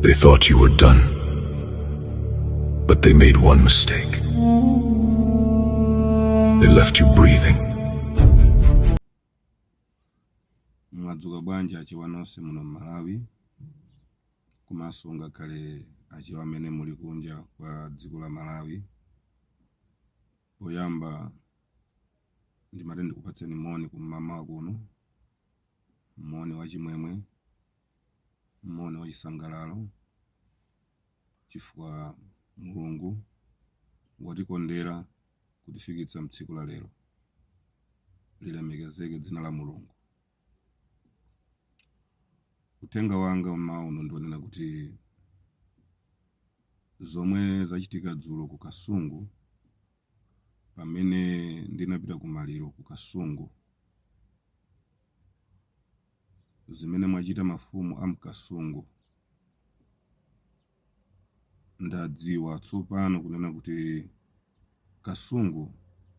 They thought you were done, but they made one mistake. They left you breathing. Mwadzuka bwanji achiwa nonse muno Malawi, komanso ngakhale achiwa amene muli kunja kwa dziko la Malawi. Poyamba ndimati ndikupatseni moni kum'mamawa kuno, moni wachimwemwe, moni wachisangalalo, chifukwa Mulungu watikondera kutifikitsa mtsiku la lero. Lilemekezeke dzina la Mulungu. Uthenga wanga mmawa uno ndionena kuti zomwe zachitika dzulo ku Kasungu, pamene ndinapita kumaliro ku Kasungu, zimene mwachita mafumu a mkasungu, ndadziwa tsopano kunena kuti Kasungu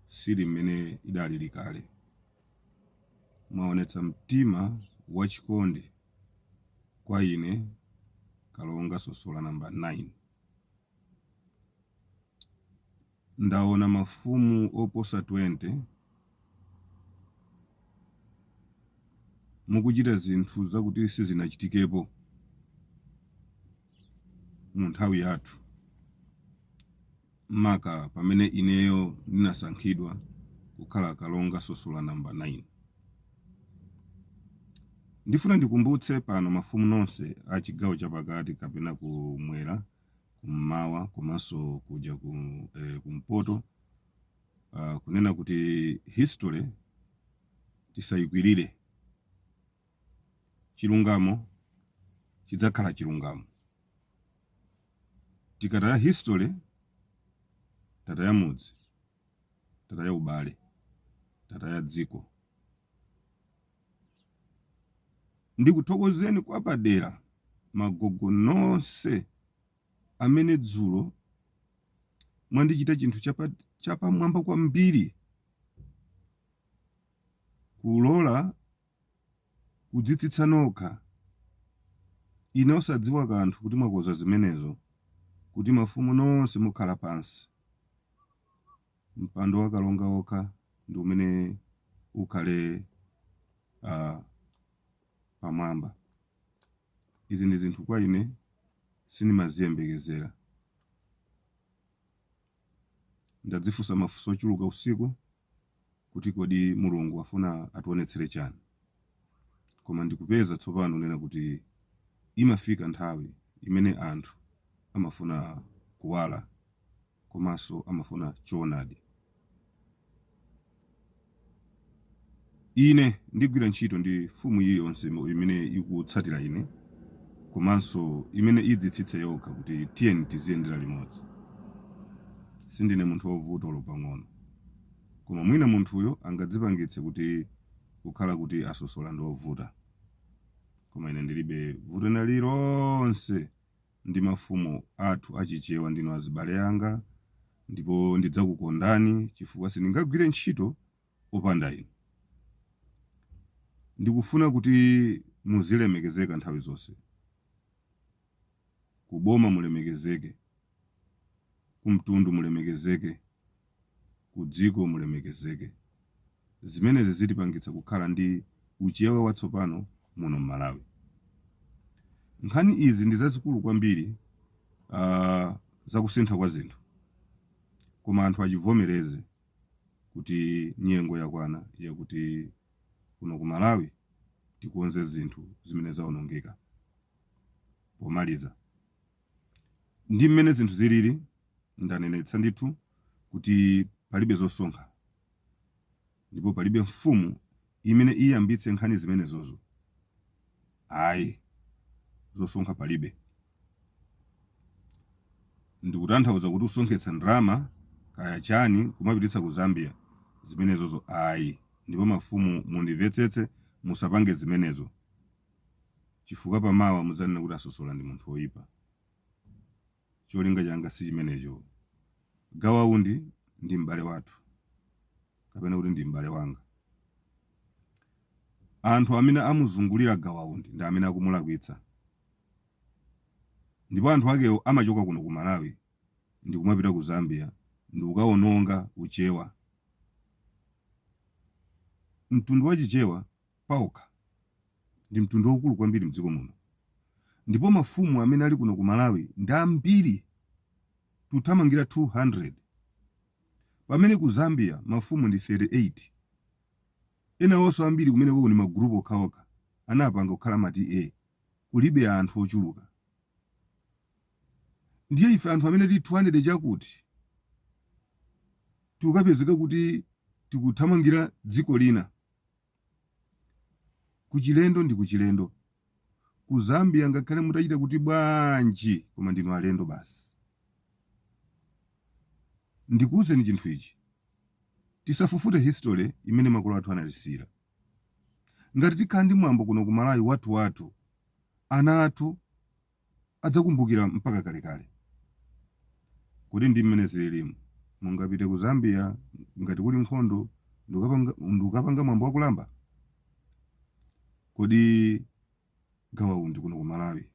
sili mmene idalili kale. Mwaonetsa mtima wachikondi kwa ine Kalonga Sosola namba 9. Ndaona mafumu oposa 20 mukuchita zinthu zakuti sizinachitikepo mu nthawi yathu, maka pamene ineyo ndinasankhidwa kukhala Kalonga Sosola namba 9. Ndifuna ndikumbutse pano mafumu nonse a chigawo chapakati kapena kumwera, kummawa, komanso kuja kumpoto, kunena kuti history tisayikwirire. Chilungamo chidzakhala chilungamo. Tikataya history, tataya mudzi, tataya ubale, tataya dziko. Ndikuthokozeni kwa padera magogo nonse amene dzulo mwandichita chinthu chapamwamba kwambiri, kulola kudzitsitsa nokha ine osadziwa kanthu kuti mwakoza zimenezo, kuti mafumu nonse mukhala pansi. Mpando wa Kalonga okha ndi umene ukhale pamwamba. Izi ndi zinthu kwa ine sinimaziyembekezera. Ndadzifunsa mafunso ochuluka usiku kuti kodi Mulungu afuna ationetsere chani. Koma ndikupeza tsopano nena kuti imafika nthawi imene anthu amafuna kuwala, komanso amafuna choonadi. Ine ndigwira ntchito ndi fumu iliyonse imene ikutsatira ine, komanso imene idzitsitse yokha kuti tiyeni tiziyendera limodzi. Sindine munthu wovuta pang'ono, koma mwina munthuyo angadzipangitse kuti kukhala kuti asosola ndi wovuta. Koma ine ndilibe vuto na lilonse ndi mafumu athu achichewa, ndino azibale anga, ndipo ndidzakukondani chifukwa sindingagwire ntchito opanda ine. Ndikufuna kuti muzilemekezeka nthawi zonse. Kuboma mulemekezeke, kumtundu mulemekezeke, kudziko mulemekezeke. Zimenezi zitipangitsa kukhala ndi uchewa watsopano muno Malawi. Nkhani izi ndi zazikulu kwambiri zakusintha kwa zinthu, koma anthu achivomereze kuti nyengo yakwana yakuti kuno ku Malawi tikonze zinthu zimene zaonongeka. Pomaliza, ndi mmene zinthu zilili, ndanenetsa ndithu kuti palibe zosonkha, ndipo palibe mfumu imene iyambitse nkhani zimenezozo. Ayi, zosonkha palibe. Ndikutanthauza kuti usonkhetsa ndalama kaya chani kumapititsa ku Zambia, zimenezozo ayi. Ndipo mafumu mundimvetsetse, musapange zimenezo, chifukwa pamawa mudzanena kuti asosola ndi munthu woyipa. Cholinga changa si chimenecho. Gawaundi ndi m'bale wathu, kapena kuti ndi m'bale wanga. Anthu amene amuzungulira Gawaundi ndi amene akumulakwitsa. ndipo anthu akewo amachoka kuno ku Malawi ndi kumapita ku Zambia ndi kukaononga uchewa. Mtundu wa chichewa paokha ndi mtundu waukulu kwambiri mdziko muno, ndipo mafumu amene ali kuno ku Malawi ndi ambiri tuthamangira 200, pamene ku Zambia mafumu ndi 38. Enawonso ambiri kumene koko ni magrupu okhaokha anapanga kukhala mati kulibe anthu ochuluka. Ndiye ife anthu amene tili 200 chakuti tikapezeka kuti tikuthamangira dziko lina. Kuchilendo ndi kuchilendo. Ku Zambia ngakhale mutachita kuti bwanji koma ndinu alendo basi. Ndikuwuzeni chinthu ichi, tisafufute history imene makolo athu analisira. Ngati tikhala ndi mwambo kuno ku Malawi watu ana athu adzakumbukira mpaka kalekale. Kuti ndi mmene zililimu, mungapite ku Zambia ngati kuli nkhondo ndikapanga mwambo wakulamba. Kodi gawaundi kuno ku Malawi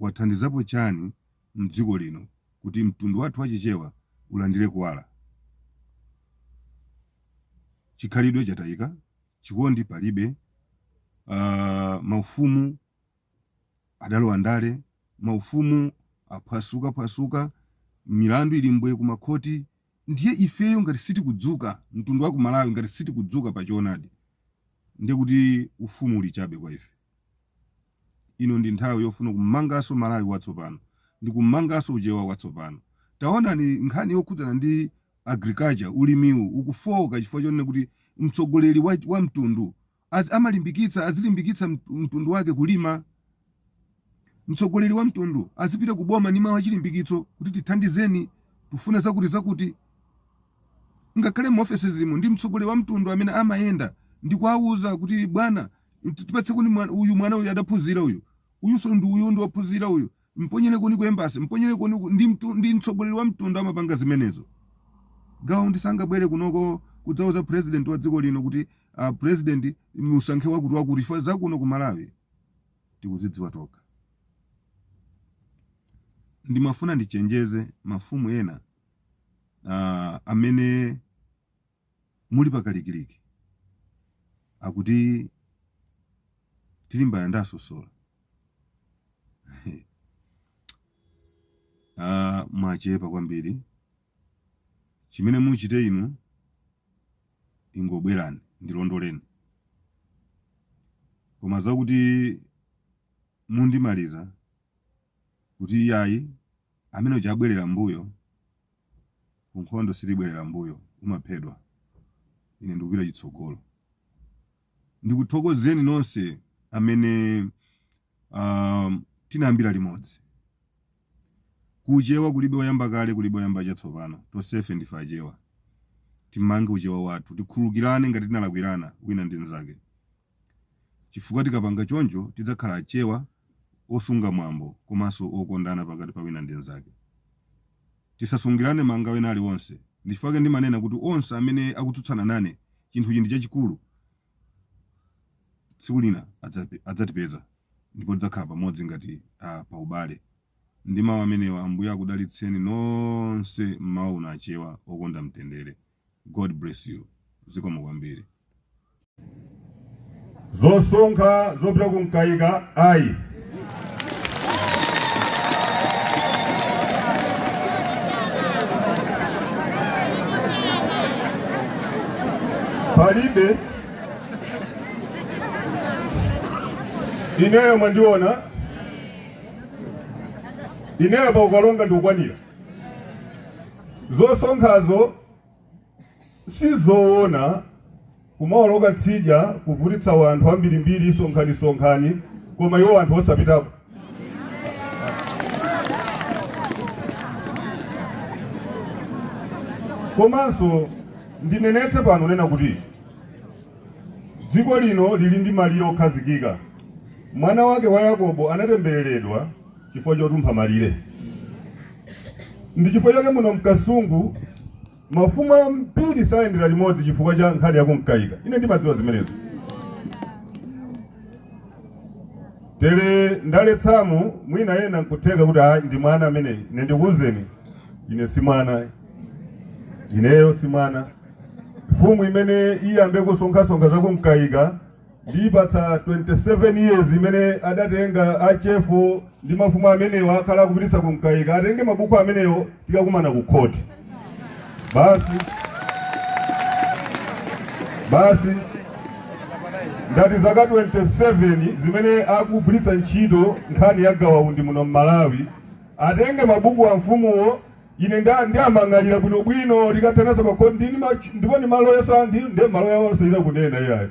wathandizapo chani mdziko lino kuti mtundu wathu wachichewa ulandire kuwala? Chikhalidwe chatayika, chikondi palibe, maufumu adalowa ndale, maufumu aphwasuka, milandu ili mbwe ku makhoti. Ndiye ifeyo ngati sitikudzuka, mtundu wa ku Malawi ngati sitikudzuka pa choonadi, ndiye kuti ufumu uli chabe kwa ife. Ino ndi nthawi yofuna kumanganso Malawi watsopano, ndi kumanganso uchewa watsopano. Taona ni nkhani yokhudzana ndi agriculture, ulimiwu ukufoka chifukwa chonena kuti mtsogoleri wa mtundu azilimbikitsa mtundu wake kulima. Mtsogoleri wa mtundu azipita kuboma ni mawu achilimbikitso kuti tithandizeni tufuna zakuti. Ngakhale mu offices zimu ndi mtsogoleri wa mtundu amene amayenda ndi kuwauza kuti bwana tipatse kuni uyu mwana uyu adaphunzira uyuso ndi uyu ndi waphunzira uyu, mponyere kuni ku embassy, mponyere kuni ndi mtsogoleri wa mtundu amapanga zimenezo. Gawo ndisangabwere kunoko kudzauza president wa dziko lino kuti president musankhe wakuti chifukwa zakuno ku Malawi tikuzidziwa toka. Ndimafuna ndichenjeze mafumu ena amene muli pakalikiliki akuti tilimbana ndasosola. Mwachepa kwambiri. Chimene muchite inu ingobwerani ndilondoleni. Koma zakuti mundimaliza kuti iyayi amene uchabwerera mbuyo kunkhondo silibwerera mbuyo umaphedwa. Ine ndikupita chitsogolo. Ndikuthokozeni nonse amene tinayambira limodzi. Kuchewa kulibe oyamba kale, kulibe oyamba chatsopano. Tonsefe ndife achewa. Timange uchewa wathu, tikhululukirane ngati tinalakwirana wina ndi mnzake. Chifukwa tikapanga choncho tidzakhala achewa osunga mwambo komanso okondana pakati pa wina ndi mnzake. Tisasungirane manga wena aliwonse. Ndifake ndimanena kuti onse amene akutsutsana nane chinthu chindi chachikulu tsiku lina adzatipeza ndipo tidzakhala pamodzi ngati pa ubale. Ndi mawu amenewa Ambuye akudalitseni nonse mmawa uno achewa okonda mtendere. God bless you. Zikomo kwambiri. Zosonkha zopita kumkaika ayi. Palibe ineyo mwandiona ineyo pa ukalonga ndi ukwanira. Zosonkhazo sizoona kumawaloka tsija kuvutitsa wanthu ambirimbiri sonkhani koma iwo anthu osapitako. Komanso ndinenetse pano nena kuti dziko lino lili ndi malire okhazikika. Mwana wake wa Yakobo anatembereredwa chifukwa chotumpha malire. Ndi chifukwa chake muno mkasungu mafumu ambiri sayendera limodzi chifukwa cha nkhani yakumkaika. Ine ndimadziwa zimenezo. tele ndaletsamu mwina yena nkuteka kuti ndi mwana amene ndikuwuzeni ine si mwana, ineyo si mwana. Mfumu imene iyambe kusonkha zako mkaika ndipatsa 27 years imene adatenga achefu ndi mafumu amenewo akhala kupititsa kumkaika atenge mabuku amenewo tikakumana ku khoti. Basi ndati zaka 27 zimene akugwiritsa ntchito nkhani ya gawaundi muno m'Malawi atenge mabuku a mfumuwo. Ine ndiamang'alira bwinobwino tikathanasa pa khoti ndipo ni malo yesa ndi malo yawonse ina kunena iyayo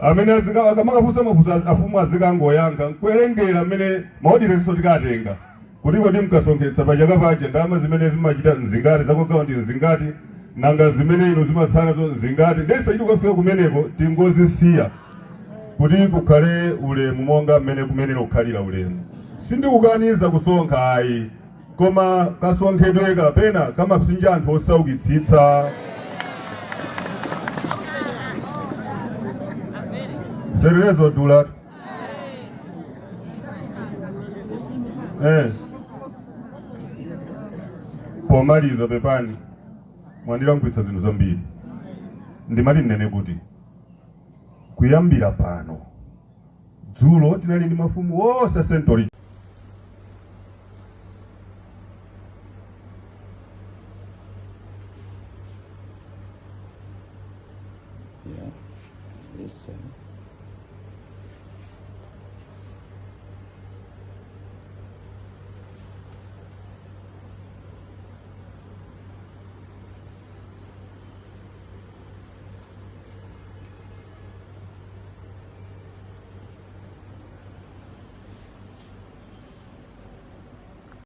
amene akamakafunsa mafunso afumu azikangoyankha nkuwerengera amene maodirenso tikatenga kuti kodi mkasonkhetsa pachaka paja ndalama zimene zimachita nzingati zakogawa ndi nzingati nanga zimene ino zimatsanazo nzingati ndesa iti ukafika kumeneko tingozisiya kuti kukhale ulemu monga mmene kumenera kukhalira ulemu. Sindikukaniza kusonkha ayi, koma kasonkhedwe kapena kamapsinja anthu osaukitsitsa. Serezo dulatu. Pomaliza pepani mwandira mkwitsa zinthu zambiri. Ndimati nene kuti kuyambira pano dzulo tinali ndi mafumu wonse sentori